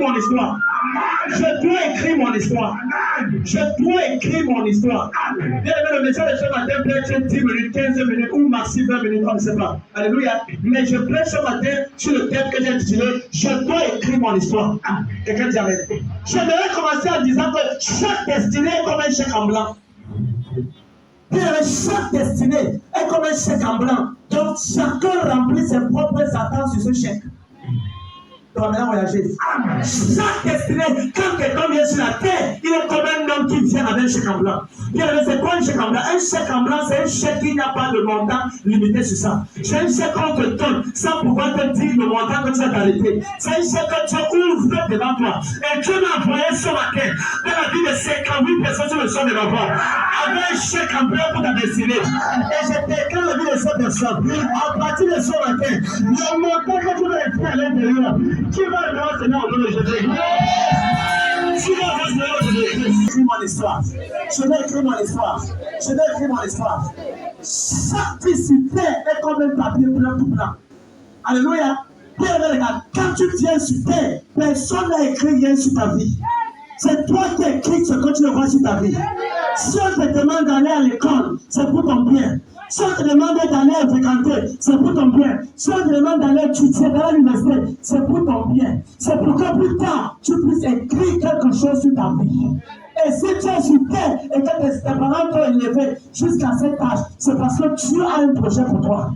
Mon histoire. Je dois écrire mon histoire. Je dois écrire mon histoire. Bien aimé, le message de ce matin peut être 10 minutes, 15 minutes ou maximum 20 minutes, on ne sait pas. Alléluia. Mais je prêche ce matin sur le thème que j'ai intitulé Je dois écrire mon histoire. Quelqu'un dit amen. J'aimerais commencer en disant que chaque destinée est comme un chèque en blanc. Bien aimé, chaque destinée est comme un chèque en blanc. Donc chacun remplit ses propres attentes sur ce chèque. On va maintenant voyager. Chaque destinée, quand quelqu'un vient sur la terre, il est comme un homme qui vient avec un chèque en blanc. Bien, c'est quoi un chèque en blanc? Un chèque en blanc, c'est un chèque qui n'a pas de montant limité sur ça. C'est un chèque qu'on te donne sans pouvoir te dire le montant que tu vas t'arrêter. C'est un chèque que tu ouvres devant toi. Et Dieu m'a envoyé ce matin dans la vie de 58 personnes sur le sol de ma voix. Avec un chèque en blanc pour ta destinée. Et je déclare la vie de ces personnes. À partir de ce matin, le montant que tu vas écrire à l'intérieur. Qui va le Seigneur au nom de Jésus? Qui va le Seigneur au nom de Jésus? Écris mon histoire. Je vais écrire mon histoire. Je vais écrire mon histoire. Chaque vie sur terre est comme un papier blanc tout blanc. Alléluia. Bien, regarde, quand tu viens sur terre, personne n'a écrit rien sur ta vie. C'est toi qui écris ce que tu vois sur ta vie. Si on te demande d'aller à l'école, c'est pour ton bien. Si on te demande d'aller fréquenter, c'est pour ton bien. Si on te demande d'aller étudier dans l'université, c'est pour ton bien. C'est pour que plus tard, tu puisses écrire quelque chose sur ta vie. Et si tu es sur terre et que tes parents t'ont élevé jusqu'à cet âge, c'est parce que Dieu a un projet pour toi.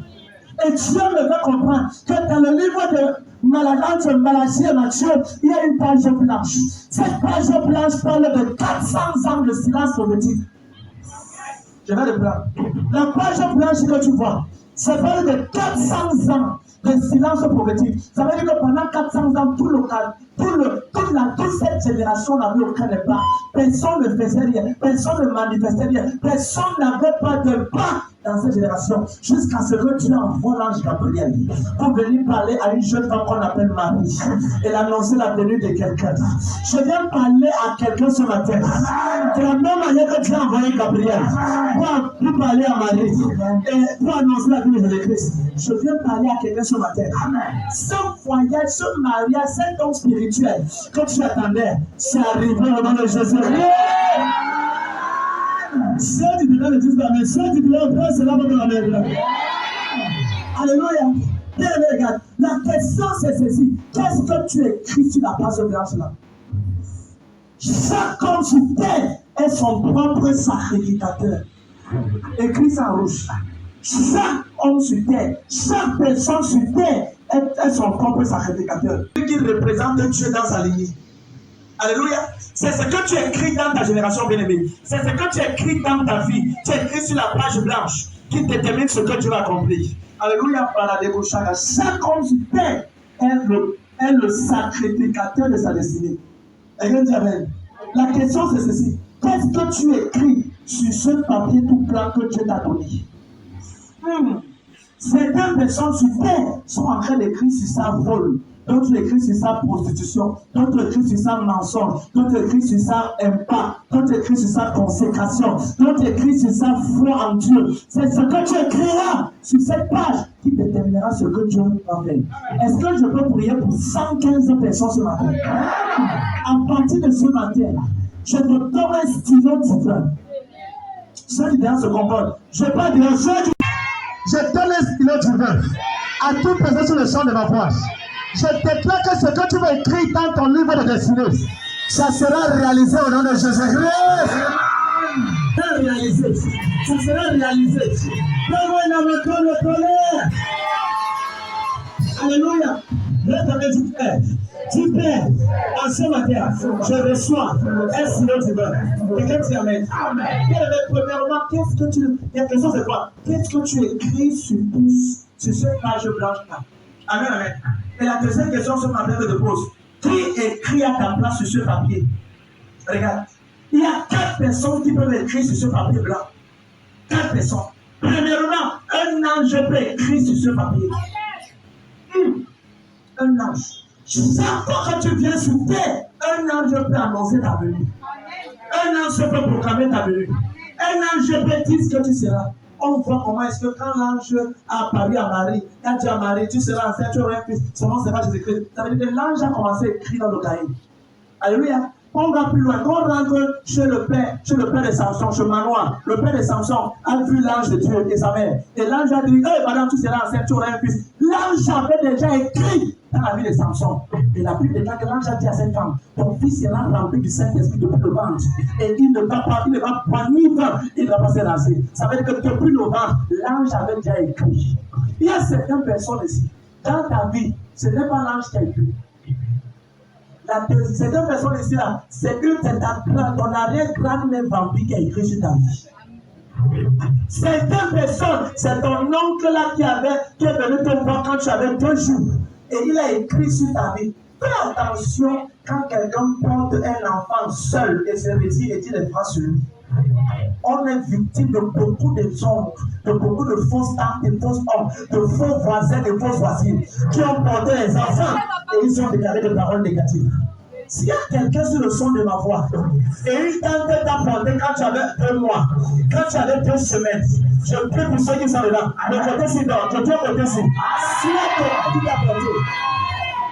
Et Dieu me fait comprendre que dans le livre de Malachi et Matthieu, il y a une page blanche. Cette page blanche parle de 400 ans de silence prophétique. Je vais le prendre. La page blanche que tu vois, ça parle de 400 ans de silence prophétique. Ça veut dire que pendant 400 ans, tout local, toute cette génération n'avait aucun pas. Personne ne faisait rien, personne ne manifestait rien, personne n'avait pas de pas dans cette génération, jusqu'à ce que Dieu envoie l'ange Gabriel pour venir parler à une jeune femme qu'on appelle Marie et annoncer la venue de quelqu'un. Je viens parler à quelqu'un ce matin. De la même manière que Dieu a envoyé Gabriel pour parler à Marie et pour annoncer la venue de Jésus-Christ, je viens parler à quelqu'un ce matin. Ce voyage, ce mariage, cet homme spirituel que tu attendais, c'est arrivé au nom de Jésus. Si tu te donnes le disque d'amen, si tu te donnes le c'est là pour la mer. Alléluia. Bien, regarde, la question c'est ceci. Qu'est-ce que tu écris sur la page blanche là? Chaque homme sur terre est son propre sacrificateur. Écris ça en rouge. Chaque homme sur terre, chaque personne sur terre est son propre sacrificateur. Lui qui représente Dieu dans sa lignée. Alléluia. C'est ce que tu écris dans ta génération bien-aimée. C'est ce que tu écris dans ta vie. Tu écris sur la page blanche qui détermine ce que tu vas accomplir. Alléluia. Chaque homme sur terre est le sacrificateur de sa destinée. Et Dieu dit amen. La question c'est ceci. Qu'est-ce que tu écris sur ce papier tout blanc que Dieu t'a donné? Certaines personnes sur terre sont en train d'écrire sur sa vol. D'autres écrivent sur sa prostitution, d'autres écrivent sur sa mensonge, d'autres écrivent sur sa impact, d'autres écrivent sur sa consécration, d'autres écrivent sur sa foi en Dieu. C'est ce que tu écriras sur cette page qui déterminera ce que Dieu va faire. Est-ce que je peux prier pour 115 personnes ce matin? À partir de ce matin, je te donne un stylo divin. Ceux qui derrière se comportent. Je ne vais pas dire je donne un stylo divin à toute personne sur le champ de ma voix. Je déclare que ce que tu vas écrire dans ton livre de destinée, ça sera réalisé au nom de Jésus-Christ. Ça sera réalisé. Alléluia. Tu Père, en ce matin, je reçois un stylo divin. Quelqu'un dit amen. Premièrement, la question c'est quoi? Qu'est-ce que tu écris sur cette page blanche-là? Amen, amen. Et la deuxième question ce matin que je pose. Qui écrit à ta place sur ce papier? Regarde. Il y a 4 personnes qui peuvent écrire sur ce papier blanc. 4 personnes. Premièrement, un ange peut écrire sur ce papier. Un ange. Chaque fois que tu viens sur terre, un ange peut annoncer ta venue. Un ange peut proclamer ta venue. Un ange peut dire ce que tu seras. on voit comment est-ce que quand l'ange a apparu à Marie, quand tu as Marie, tu seras enceinte, tu auras un fils, son nom sera Jésus-Christ. Ça veut dire que l'ange a commencé à écrire dans le cahier. Alléluia. On va plus loin. Quand on rentre chez le père de Samson, chez Manoir, le père de Samson a vu l'ange de Dieu et sa mère. Et l'ange a dit, hey, madame, tu seras enceinte, tu auras un fils. L'ange avait déjà écrit dans la vie de Samson. Et la Bible déclare que l'ange a dit à cette femme, ton fils sera rempli du Saint-Esprit depuis le ventre. Et il ne va pas ni vent, il ne va pas se raser. Ça veut dire que depuis le ventre, l'ange avait déjà écrit. Il y a certaines personnes ici, dans ta vie, ce n'est pas l'ange qui a écrit. Certaines personnes ici, là, c'est ton arrière-grand-mère vampire qui a écrit sur ta vie. Certaines personnes, c'est ton oncle là qui est venu te voir quand tu avais 2 jours. Et il a écrit sur ta vie. Fais attention quand quelqu'un porte un enfant seul et se retire et dit des phrases sur lui. On est victime de beaucoup de hommes, de beaucoup de fausses dames, de fausses hommes, de faux voisins, de fausses voisines qui ont porté les enfants et ils ont déclaré des paroles négatives. S'il y a quelqu'un sur le son de ma voix et il tente d'apporter quand tu avais 2 mois, quand tu avais 2 semaines, je prie pour ceux qui sont là, le côté-ci, donc, le côté-ci. Si il t'a apporté,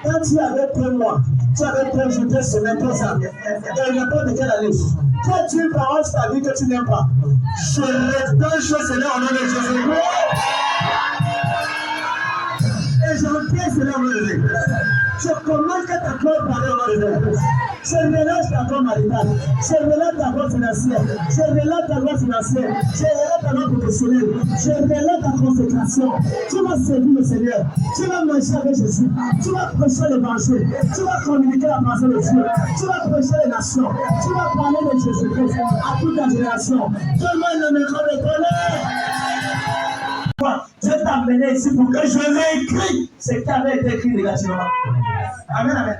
quand tu avais 2 mois, tu avais 2 jours, 2 semaines, 2 ans, et n'importe de quelle année, quand tu parles ta vie que tu n'aimes pas, je laisse 2 choses au nom de Jésus. Et je prie cela au nom de Jésus. Je commence à t'accorder parler au nom de Jésus. Je relâche ta voix maritale, je relâche ta voix financière, je relâche ta voix financière, je relâche ta voix professionnelle, je relâche ta consécration. Tu vas servir le Seigneur, tu vas marcher avec Jésus, tu vas prêcher l'évangile, tu vas communiquer la pensée de Dieu, tu vas prêcher les nations, tu vas parler de Jésus-Christ à toute la génération. Tout le monde ne me connaît pas. Dieu t'a amené ici pour que je l'écris ce qui avait été écrit négativement. Amen, amen.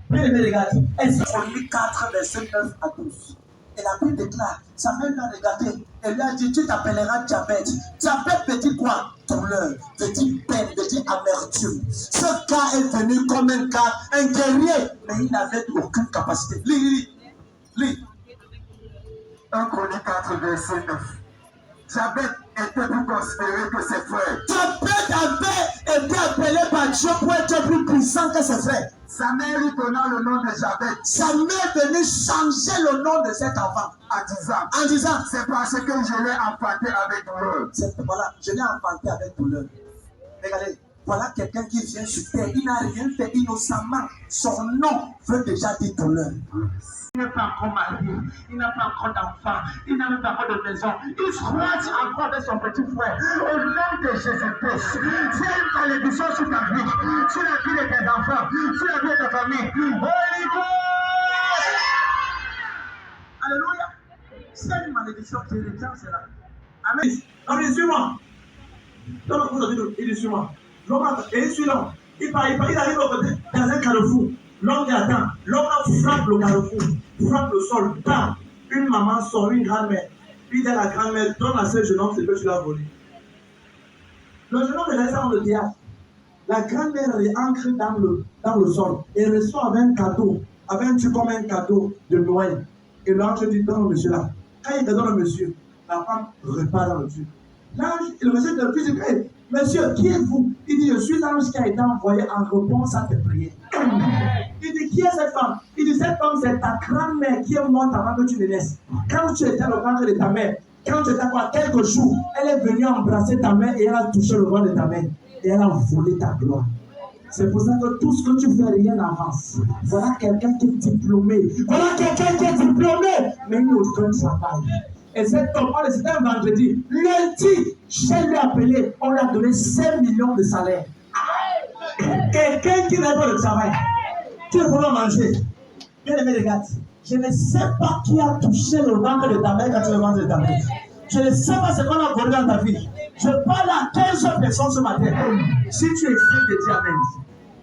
Bien aimé, regarde. Exode 4, verset 9 à 12. Et la Bible déclare, sa mère l'a regardé. Elle lui a dit, tu t'appelleras Diabète. Diabète veut dire quoi? Douleur, veut dire peine, veut dire amertume. Ce gars est venu comme un gars, un guerrier, mais il n'avait aucune capacité. Lis. 1 Chronique 4, verset 9. Diabète était plus considéré que ses frères. Diabète avait été appelé par Dieu pour être plus puissant que ses frères. Sa mère lui donna le nom de Diabète. Sa mère venait changer le nom de cet enfant en disant c'est parce que je l'ai enfanté avec douleur. Voilà, je l'ai enfanté avec douleur. Regardez, voilà quelqu'un qui vient sur terre, il n'a rien fait innocemment. Son nom veut déjà dire douleur. Il n'a pas encore marié, il n'a pas encore d'enfant, il n'a même pas encore de maison. Il croise encore avec son petit frère. Au nom de Jésus-Christ, c'est une malédiction sur ta vie, sur la vie de tes enfants, sur la vie de ta famille. Holy Ghost! Alléluia! C'est une malédiction qui retient cela. Amen. Donc, suis-moi. Donc, vous avez dit, il est sur moi. Et il suit l'homme. Il arrive dans un carrefour. L'homme qui attend, l'homme frappe le carrefour, frappe le sol, bam. Une maman sort, une grand-mère. Puis dit à la grand-mère, donne à ce jeune homme ce que tu l'as volé. Le jeune homme est laissé dans le théâtre. La grand-mère ancre dans le sol et reçoit avec un cadeau, avec un truc comme un cadeau de Noël. Et l'ange dit, donne le monsieur là. Quand il donne le monsieur, la femme repart dans le truc. L'ange, le monsieur de plus, il dit, hey, monsieur, qui êtes-vous? Il dit, je suis l'ange qui a été envoyé en réponse à tes prières. Il dit, qui est cette femme? Il dit, cette femme, c'est ta grand-mère qui est morte avant que tu ne naisses. Quand tu étais au ventre de ta mère, quand tu étais à quelques jours, elle est venue embrasser ta mère et elle a touché le ventre de ta mère. Et elle a volé ta gloire. C'est pour ça que tout ce que tu fais, rien n'avance. Voilà quelqu'un qui est diplômé. Voilà quelqu'un qui est diplômé, mais il n'a aucun travail. Et cette homme, c'était un vendredi. Lundi, je l'ai appelé, on lui a donné 5 millions de salaire. Quelqu'un qui n'a pas de travail, qui ne peut pas manger. Bien aimé, regarde. Je ne sais pas qui a touché le ventre de ta mère quand tu es le ventre de ta mère. Je ne sais pas ce qu'on a volé dans ta vie. Je parle à 15 personnes ce matin. Si tu es fille de Dieu, Amen.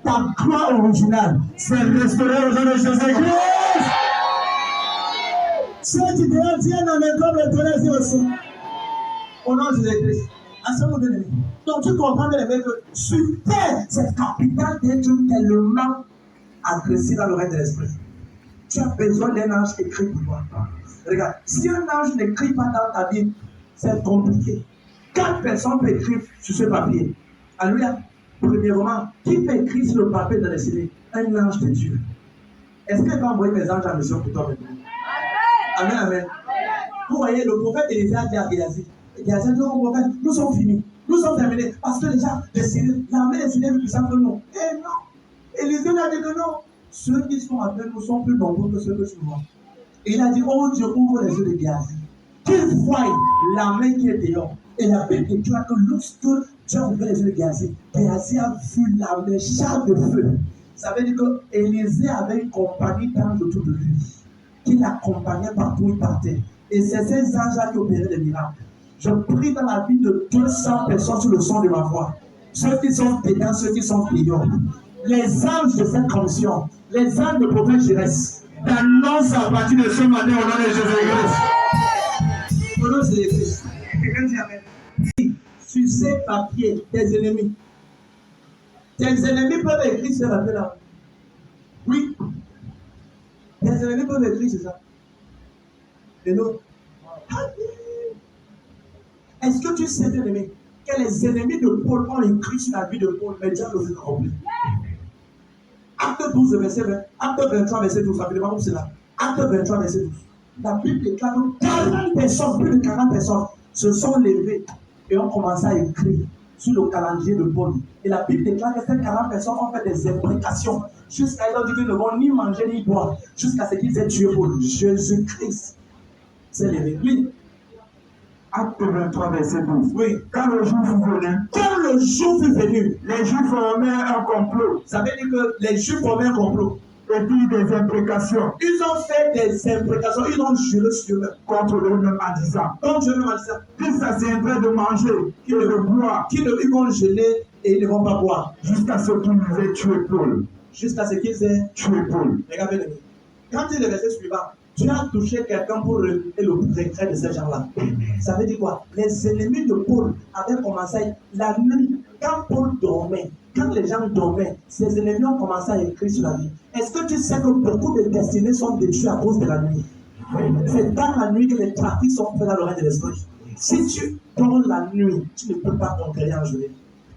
Ta gloire originale, c'est restaurée au nom de Jésus-Christ. Si tu dis, Dieu n'a même pas le donner aussi. Au nom de Jésus-Christ. À ce moment donné. Donc tu comprends bien que sur terre, c'est capital d'être tellement agressé dans le règne de l'esprit. Tu as besoin d'un ange écrit pour toi. Regarde, si un ange n'écrit pas dans ta vie, c'est compliqué. 4 personnes peuvent écrire sur ce papier. Alléluia. Premièrement, qui peut écrire sur le papier de destiner? Un ange de Dieu. Est-ce qu'il va envoyer mes anges en mission pour toi maintenant? Amen, amen. Vous voyez, le prophète Élisée a dit à Géasi, Géasi dit au prophète, nous sommes finis, nous sommes terminés, parce que déjà, l'armée des Syriens est plus puissante que nous. Eh non. Élisée a dit que non. Ceux qui sont avec nous sont plus nombreux que ceux que tu vois. Il a dit, oh Dieu, ouvre les yeux de Géasi. Qu'il voie l'armée qui est dehors. Et la Bible dit que lorsque Dieu a ouvert les yeux de Géasi, Géasi a vu l'armée char de feu. Ça veut dire que Élisée avait une compagnie d'anges autour de lui, qui l'accompagnait partout où il partait. Et c'est ces anges-là qui opéraient des miracles. Je prie dans la vie de 200 personnes sur le son de ma voix. Ceux qui sont dedans, ceux qui sont dehors. Les anges de cette commission, les anges de prophète Jérès, t'annoncent à partir de ce matin au nom de Jésus-Christ. Au nom de Jésus-Christ. Quelqu'un dit amen. Sur ces papiers, tes ennemis. Tes ennemis peuvent écrire ce papier-là. Oui. Tes ennemis peuvent écrire, c'est ça. Et nous. Est-ce que tu sais, bien aimé, que les ennemis de Paul ont écrit sur la vie de Paul, mais déjà nous rempli. Acte 12, verset 20. Acte 23, verset 12. Rappelez-moi où c'est là. Acte 23, verset 12. La Bible déclare que 40 personnes, plus de 40 personnes, se sont levées et ont commencé à écrire sur le calendrier de Paul. Et la Bible déclare que ces 40 personnes ont fait des imprécations jusqu'à ce qu'ils ne vont ni manger ni boire, jusqu'à ce qu'ils aient tué Paul. Jésus-Christ s'est levé. Oui. Acte 23, verset 12. Oui. Quand le jour fut venu, les Juifs formèrent un complot. Ça veut dire que les Juifs formaient un complot. Et puis des imprécations. Ils ont fait des imprécations, ils ont juré sur eux. Contre eux-mêmes en disant. Contre eux-mêmes en disant. Qu'ils s'abstiendraient de manger et de boire. Ils vont jeûner et ils ne vont pas boire. Jusqu'à ce qu'ils aient tué Paul. Jusqu'à ce qu'ils aient tué Paul. Regardez-le. Quand il est le verset suivant, tu as touché quelqu'un pour le regret de ces gens-là. Ça veut dire quoi? Les ennemis de Paul avaient commencé la nuit, quand Paul dormait, quand les gens dormaient, ces ennemis ont commencé à écrire sur la vie. Est-ce que tu sais que beaucoup de destinées sont détruites à cause de la nuit? C'est dans la nuit que les trafics sont faits dans le règne de l'esprit. Si tu dors la nuit, tu ne peux pas conquérir en journée.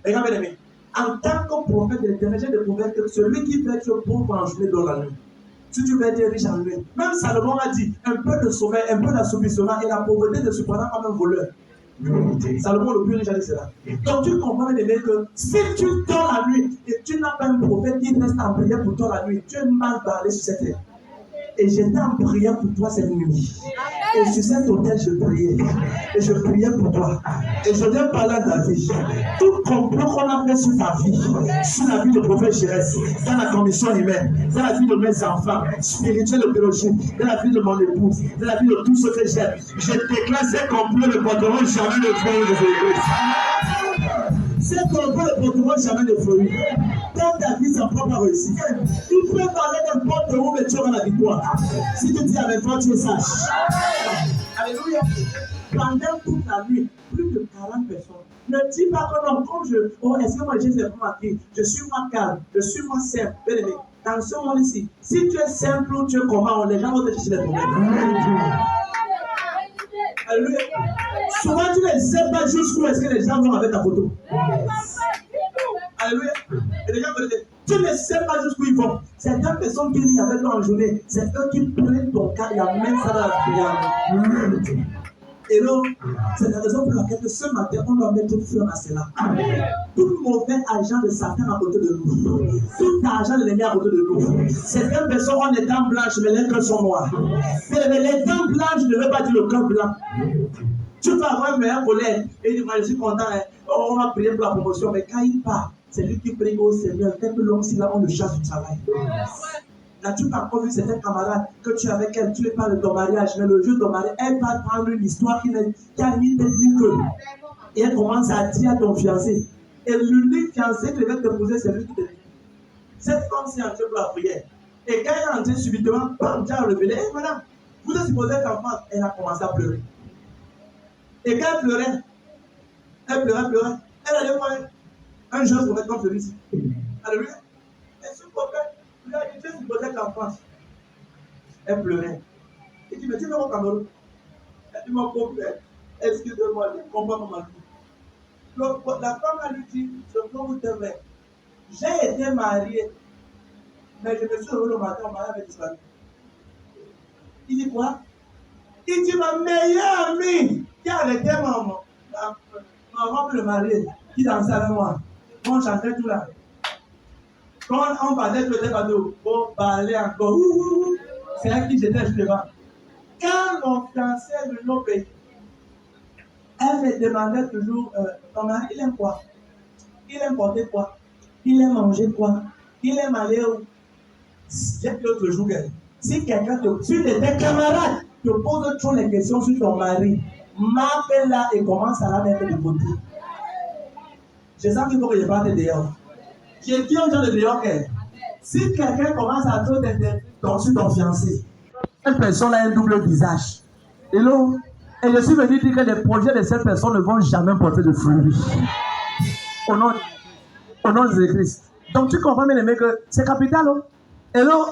Regardez les amis, en tant que prophète de l'Éternel, j'ai découvert que celui qui veut être pauvre en journée dort la nuit. Si tu veux être riche en nuit, même Salomon a dit un peu de sommeil, un peu d'assouplissement et la pauvreté ne se prendra comme un voleur. Salomon le plus riche a dit cela. Donc tu comprends les mecs que si tu dors la nuit et tu n'as pas un prophète qui reste en prière pour toi la nuit, tu es mal barré sur cette terre. Et j'étais en prière pour toi cette nuit. Et sur cet hôtel, je priais. Et je priais pour toi. Et je viens parler à ta vie. Tout complot qu'on a fait sur ta vie, sur la vie de prophète Jérès, dans la commission humaine, dans la vie de mes enfants, spirituels et biologiques, dans la vie de mon épouse, dans la vie de tout ce que j'aime, je déclare ces complots ne porteront jamais de fruits de Jésus. Ces complots ne porteront jamais de fruits. Dans ta vie, c'est propre réussite. Tu peux parler n'importe où, mais tu auras la victoire. Si tu dis avec toi, tu es sage. Alléluia. Pendant toute la nuit, plus de 40 personnes. Ne dis pas que non, comme je. Oh, est-ce que moi j'ai des problèmes à dire? Je suis moi calme, je suis moi simple. Bien aimé, dans ce monde ici, si tu es simple ou tu es comment, les gens vont te chercher des problèmes. Alléluia. Souvent, tu ne sais pas jusqu'où est-ce que les gens vont avec ta photo. Alléluia. Et les gens me disent, tu ne sais pas jusqu'où ils vont. Certaines personnes qui vivent avec toi en journée, c'est eux qui prennent ton cas et amènent ça dans la prière. Et donc, c'est la raison pour laquelle ce matin, on doit mettre feu à cela. Tout mauvais agent de Satan à côté de nous. Tout agent de l'ennemi à côté de nous. Certaines personnes ont les dents blanches, mais les cœurs sont noirs. Mais les dents blanches ne veut pas dire le cœur blanc. Tu peux avoir un meilleur collègue et dire, moi je suis content, hein. On va prier pour la promotion, mais quand il part, c'est lui qui prie au Seigneur. Dès que l'homme, s'il a, on le chasse du travail. N'as-tu pas encore vu certains camarades que tu es avec elle, tu ne parles de ton mariage, mais le jour de ton mariage, elle va prendre une histoire qui a ni tête ni queue. Et elle commence à dire à ton fiancé. Et l'unique fiancé qui devait te poser, c'est lui qui te dit. Cette femme s'est entrée pour la prière. Et quand elle est entrée subitement, bam, tu as révélé. Et madame, vous êtes supposé qu'en France, elle a commencé à pleurer. Et quand elle pleurait, elle allait voir un jeune prophète comme celui-ci. Alléluia. Et ce prophète, il a dit, tu es supposé qu'en France. Elle pleurait. Il dit, mais tu vas au Cameroun. Elle dit, mon pauvre frère, excusez-moi, je ne comprends pas ma vie. La femme a lui dit, je peux vous dire, j'ai été mariée, mais je me suis réveillé le matin, mon mari avait disparu. Il dit quoi? Il dit, ma meilleure amie qui arrêtait maman le mari, qui dansait avec moi. Moi, on chantait tout là. Quand on parlait de des bateaux, on parlait encore. C'est là qui j'étais juste devant. Quand mon fiancé est venu au pays, elle me demandait toujours, ton mari, il aime quoi? Il aime porter quoi? Il aime manger quoi? Il aime aller où? J'ai dit l'autre jour, si quelqu'un si tes camarades te posent trop les questions sur ton mari, m'appelle là et commence à la mettre de côté. Je sens qu'il faut que je parte dehors. J'ai dit aux gens de dehors que si quelqu'un commence à trop sur ton fiancé, cette personne a un double visage. Et là, et je suis venu dire que les projets de cette personne ne vont jamais porter de fruits. Au nom de Jésus-Christ. Donc tu comprends bien les mecs que c'est capital. Et là,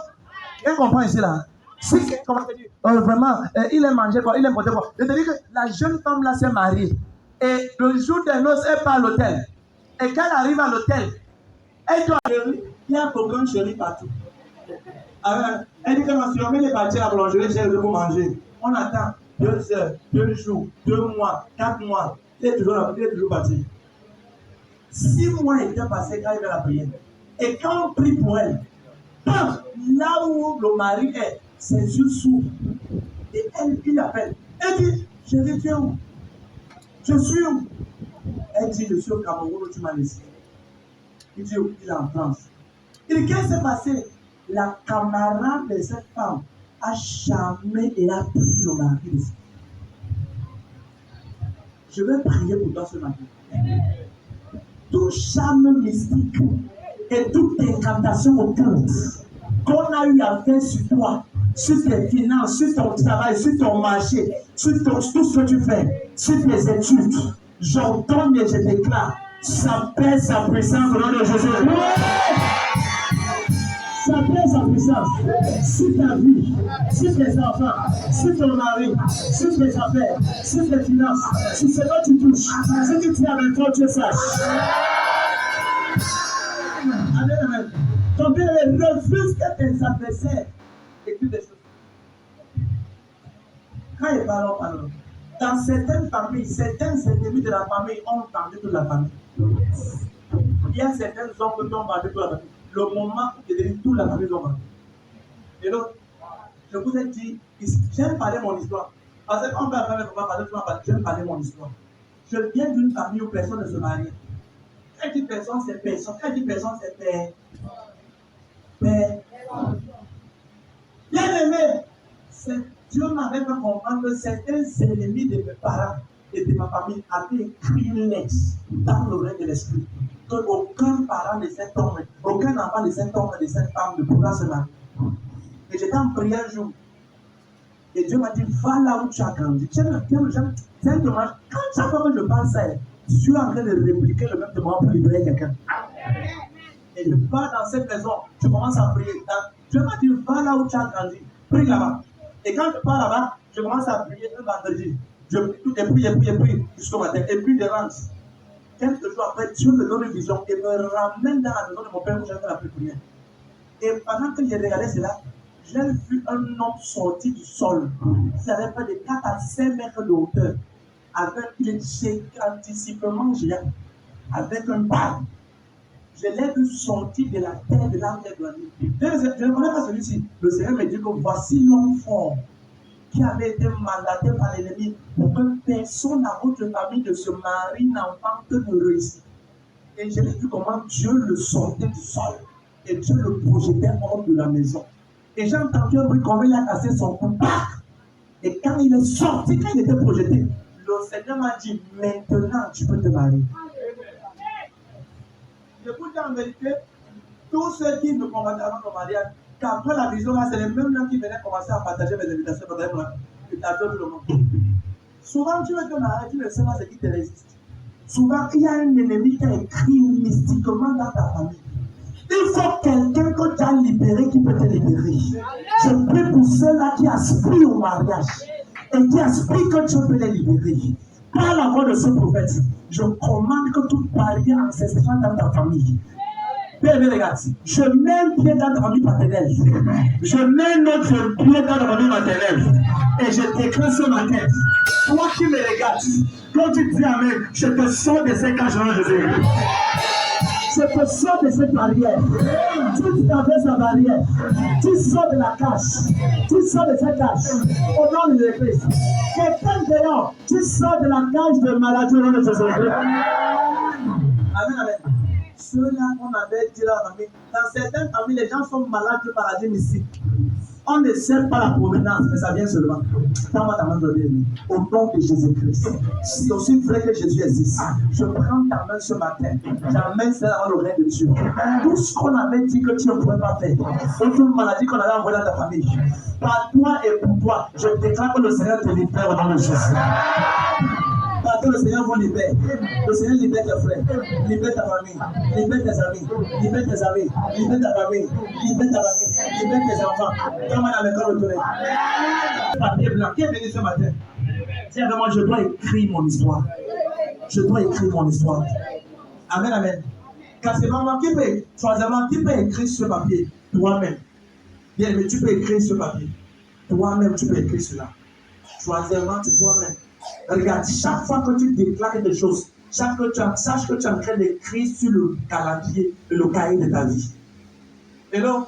quelqu'un comprend ici là. Si comment te dire, vraiment, il aime manger quoi, il aime porter quoi. Je te dis que la jeune femme là s'est mariée. Et le jour des noces, elle part à l'hôtel. Et quand elle arrive à l'hôtel, elle doit chérie, il y a un programme chérie partout. Alors, elle dit que ma soeur, elle est partie à la boulangerie chez elle pour manger. On attend 2 heures, 2 jours, 2 mois, 4 mois. Elle est toujours là, elle est toujours partie. 6 mois étaient passés quand elle va la prière. Et quand on prie pour elle, là où le mari est, ses yeux s'ouvrent. Et elle, il appelle. Elle dit, chérie, tu es où? Je suis où? Elle dit, je suis au Cameroun où tu m'as laissé. Il dit, il est en France. Il dit, qu'est-ce qui s'est passé? La camarade de cette femme a jamais pris le mari de cette femme. Je vais prier pour toi ce matin. Tout charme mystique et toute incantation occulte qu'on a eu à faire sur toi, sur tes finances, sur ton travail, sur ton marché, sur tout ce que tu fais, sur tes études, j'entends et je déclare, ça pèse sa puissance au nom de Jésus. Ça pèse sa puissance sur ta vie, sur tes enfants, sur ton mari, sur tes affaires, sur tes finances, sur ce que tu touches. Si tu tiens avec toi, tu saches. Amen, amen. Ton Dieu refuse que tes adversaires écoutent des choses. Quand ils parlent, dans certaines familles, certains ennemis de la famille ont entendu toute la famille. Il y a certains hommes qui ont entendu toute la famille. Le moment où toute la famille ont entendu. Et donc, je vous ai dit, j'aime parler mon histoire. Parce que quand on va parler, j'aime parler mon histoire. Je viens d'une famille où personne ne se marie. Quand je dis personne, c'est personne. Quand je dis personne, c'est père. Père. Bien aimé, Dieu m'avait fait comprendre que certains ennemis de mes parents et de ma famille avaient écrit une lettre dans l'oreille de l'esprit. Qu'aucun parent de cet homme, aucun enfant de cet homme et de cette femme ne pourra se marier. Et j'étais en prière un jour. Et Dieu m'a dit, va là où tu as grandi. C'est un dommage. Quand chaque fois que je parle ça, Dieu est en train de répliquer le même témoin pour libérer quelqu'un. Et je pars dans cette maison, je commence à prier. Dieu m'a dit, va là où tu as grandi. Prie là-bas. Et quand je pars là-bas, je commence à prier un vendredi. Je prie jusqu'au matin. Et puis de range. Quelques jours après, Dieu me donne une vision et me ramène dans la maison de mon père où j'avais fait la prière. Et pendant que j'ai regardé cela, j'ai vu un homme sorti du sol. Il avait fait de 4 à 5 mètres de hauteur. Avec une gigantissimement géant. Avec un barbe. Je l'ai vu sortir de la terre de l'arbre éloigné. Je ne connais pas celui-ci. Le Seigneur me dit que voici l'homme fort qui avait été mandaté par l'ennemi pour que personne dans votre famille ne se marie, n'enfante, ne réussisse. Et je l'ai vu comment Dieu le sortait du sol. Et Dieu le projetait hors de la maison. Et j'ai entendu un bruit comme il a cassé son cou. Et quand il est sorti, quand il était projeté, le Seigneur m'a dit, maintenant tu peux te marier. Je vous dis en vérité, tous ceux qui me combattaient avant mon mariage, qu'après la vision là, c'est les mêmes gens qui venaient commencer à partager mes invitations pour tout le monde. Souvent, tu veux te marier, tu ne sais pas ce qui te résiste. Souvent, il y a un ennemi qui a écrit mystiquement dans ta famille. Il faut quelqu'un que tu as libéré qui peut te libérer. Je prie pour ceux-là qui aspirent au mariage et qui aspirent que tu peux les libérer. Par la voix de ce prophète, je commande que toute barrière ancestrale dans ta famille. Père, regarde, je mets un pied dans ta famille paternelle. Je mets notre pied dans ta famille maternelle. Et je déclare ce matin, toi qui me regardes, quand tu dis Amen, je te sors de ces cages de Jésus. Je te sors de cette barrière. Tu traverses la barrière. Tu sors de la cage. Tu sors de cette cage. Au nom de Jésus. Quelqu'un dehors, tu sors de la cage de maladie au nom de Jésus. Amen, amen. Ceux-là qu'on avait dit là, dans certaines familles, les gens sont malades de maladies mystiques. On ne sait pas la provenance, mais ça vient seulement. Tends-moi ta main de Dieu. Au nom de Jésus-Christ. C'est aussi vrai que Jésus existe. Je prends ta main ce matin. J'amène ça dans l'oreille de Dieu. Tout ce qu'on avait dit que tu ne pouvais pas faire, toute maladie qu'on avait envoyée dans ta famille, par toi et pour toi, je déclare que le Seigneur te libère au nom de Jésus. Parce que le Seigneur vous libère. Le Seigneur libère tes frères, libère ta famille, libère tes amis, libère tes amis, libère ta famille, libère ta famille, libère tes enfants. Comment on avait encore retourné? Papier blanc, qui est venu ce matin? Tiens, vraiment, je dois écrire mon histoire. Je dois écrire mon histoire. Amen, amen. Car c'est vraiment qui peut, troisièmement, qui peut écrire ce papier? Toi-même. Bien, mais tu peux écrire ce papier. Toi-même, tu peux écrire cela. Troisièmement, tu toi-même. Regarde, chaque fois que tu déclares quelque chose, sache que tu es en train d'écrire sur le calendrier, le cahier de ta vie. Et donc,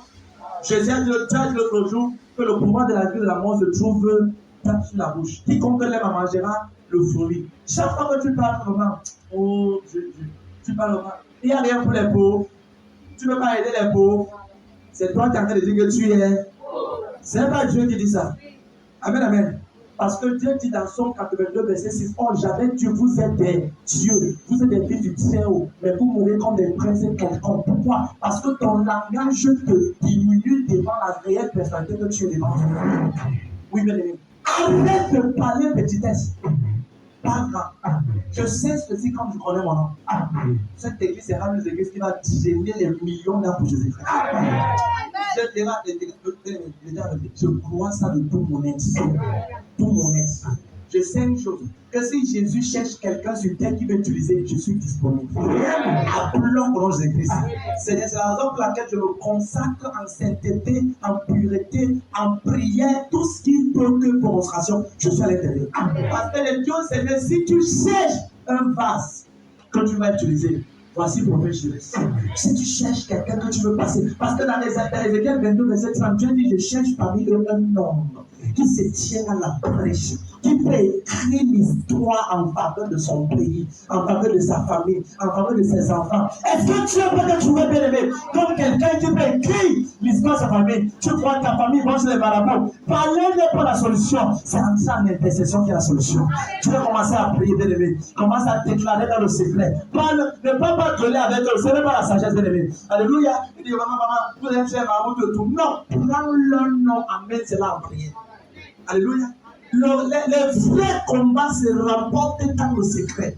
Jésus a dit l'autre jour que le pouvoir de la vie et de la mort se trouve sur la bouche. Quiconque l'aime mangera le fruit. Chaque fois que tu parles vraiment, oh Jésus, tu parles vraiment. Il n'y a rien pour les pauvres. Tu ne peux pas aider les pauvres. C'est toi qui es en train de dire que tu es. Ce n'est pas Dieu qui dit ça. Amen, amen. Parce que Dieu dit dans Somme 82, verset 6, oh, j'avais Dieu, vous êtes des dieux, vous êtes des fils du Très-Haut, mais vous mourrez comme des princes et quelconques. Pourquoi? Parce que ton langage te diminue devant la réelle personnalité que tu es devant. Oui, bien aimé. Arrête de parler petitesse. Pas grand. Je sais ceci comme je connais mon nom. Cette église sera une église qui va digérer les millions d'âmes pour Jésus-Christ. Je crois ça de tout mon être. Tout mon être. Je sais une chose, que si Jésus cherche quelqu'un sur terre qui veut utiliser, je suis disponible. Appelons au nom de Jésus-Christ. C'est la raison pour laquelle je me consacre en sainteté, en pureté, en prière, tout ce qui peut que démonstration, je suis à l'intérieur. Parce que le Dieu, c'est si tu cherches un vase que tu vas utiliser, voici le prophète Jésus. Si tu cherches quelqu'un que tu veux passer, parce que dans Ézéchiel 22, verset 30, Dieu dit, je cherche parmi eux un homme qui se tient à la prêche, qui peut écrire l'histoire en faveur de son pays, en faveur de sa famille, en faveur de ses enfants. Est-ce que tu as peut-être trouvé bien aimé comme quelqu'un qui peut écrire l'histoire de sa famille? Tu crois que ta famille va chez les marabouts. Parler n'est pas la solution, c'est entrer en intercession qui est la solution. Tu vas commencer à prier, bien aimé. Commence à déclarer dans le secret. Ne pas gueuler avec eux, ce n'est pas la sagesse, bien aimé. Alléluia. Il dit, maman, vous êtes chez maman de tout. Non, prends leur nom, amène cela en prière. Alléluia. Le vrai combat se remporte dans le secret.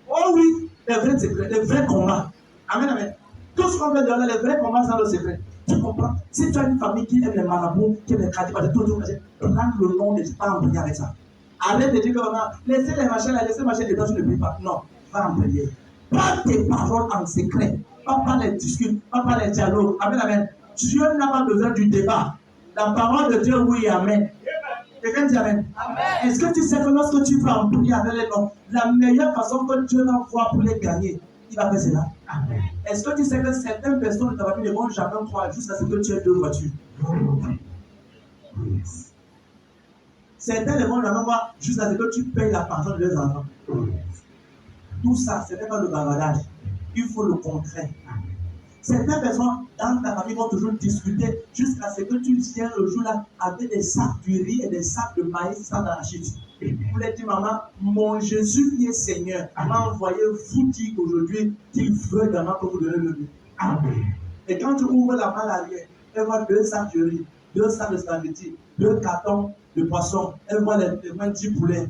Oh oui, le vrai secret, le vrai combat. Amen, amen. Tout ce qu'on veut dire, le vrai combat, c'est dans le secret. Tu comprends? Si tu as une famille qui aime les marabouts, qui aime les cadibas, prends le nom de Dieu, pas en prier avec ça. Arrête de dire que maman, laissez les machins là, laissez les machins dedans, je ne prie pas. Non, va en prier. Pas tes paroles en secret. Pas les discutes, pas les dialogues. Amen, amen. Dieu n'a pas besoin du débat. La parole de Dieu, oui, amen. Quelqu'un dit amen. Est-ce que tu sais que lorsque tu vas en prier avec les noms, la meilleure façon que Dieu va voir pour les gagner, il va faire cela. Est-ce que tu sais que certaines personnes de ta famille ne vont jamais croire jusqu'à ce que tu aies 2 voitures? Certains ne vont jamais voir jusqu'à ce que tu payes la pension de leurs enfants. Tout ça, ce n'est pas le bavardage. Il faut le concret. Certaines personnes dans ta famille vont toujours discuter jusqu'à ce que tu viens le jour-là avec des sacs de riz et des sacs de maïs sans d'arachide. Vous leur dites, maman, mon Jésus qui est Seigneur m'a envoyé vous dire aujourd'hui qu'il veut également que vous donnez le riz. Et quand tu ouvres la main arrière, elle voit 2 sacs de riz, 2 sacs de spaghetti, 2 cartons de poisson, elle voit les 10 poulets.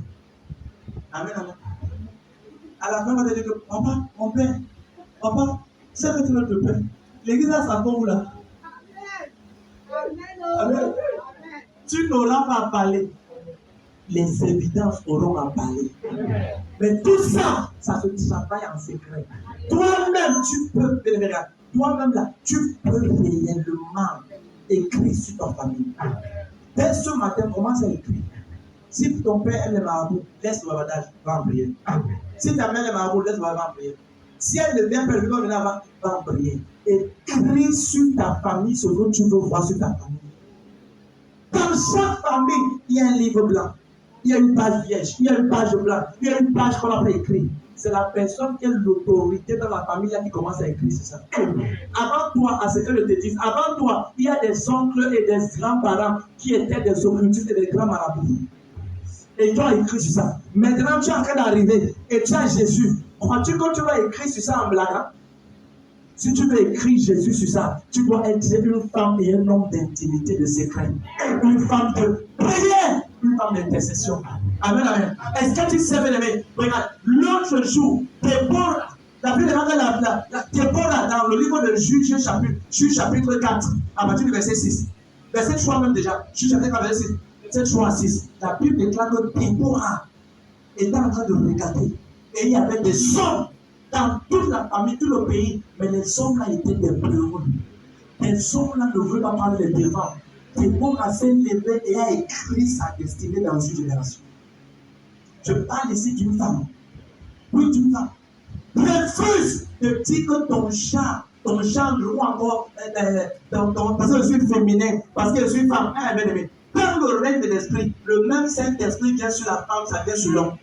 Amen, amen. À la fin, elle va te dire que, papa, mon père, papa, c'est que tu veux te paix. L'église a sa où là? Amen. Tu n'auras pas parlé. les évidences auront à parler. Mais tout ça, ça se travaille en secret. Toi-même, toi-même là, tu peux réellement écrire sur ta famille. Dès ce matin, commence à écrire. Si ton père aime les marabouts, laisse le bavardage, va en prière. Si ta mère aime les marabouts, laisse le bavardage, va en prière. Si elle ne vient pas, elle va venir va en prière. Écris sur ta famille ce que tu veux voir sur ta famille. Dans chaque famille, il y a un livre blanc. Il y a une page vierge, il y a une page blanche, il y a une page qu'on a fait écrire. C'est la personne qui a l'autorité dans la famille là qui commence à écrire, c'est ça. Avant toi, à ce que je te dise, avant toi, il y a des oncles et des grands-parents qui étaient des occultistes et des grands marabouts. Et tu as écrit sur ça. Maintenant, tu es en train d'arriver et tu as Jésus. Crois-tu que tu vas écrire sur ça en blaguant? Si tu veux écrire Jésus sur ça, tu dois être une femme et un homme d'intimité, de secret. Une femme de prière, une femme d'intercession. Amen, amen. Est-ce que tu sais, bien aimé? Regarde, l'autre jour, Déborah, la Bible demande Déborah dans le livre de Juge chapitre 4, à partir du verset 6. Verset 3 même déjà. Juge chapitre 4, verset 6. Verset 3 à 6. La Bible déclare que Déborah était en train de regarder. Et il y avait des hommes dans toute la famille, tout le pays, mais les hommes là étaient des pleureux. Les hommes là ne voulaient pas prendre les devants. Déborah s'est levé et a écrit sa destinée dans une génération. Je parle ici d'une femme. Oui, d'une femme. Refuse de dire que ton genre ou encore, parce que je suis féminin, parce que je suis femme. Dans le règne de l'esprit, le même Saint-Esprit vient sur la femme, ça vient sur l'homme.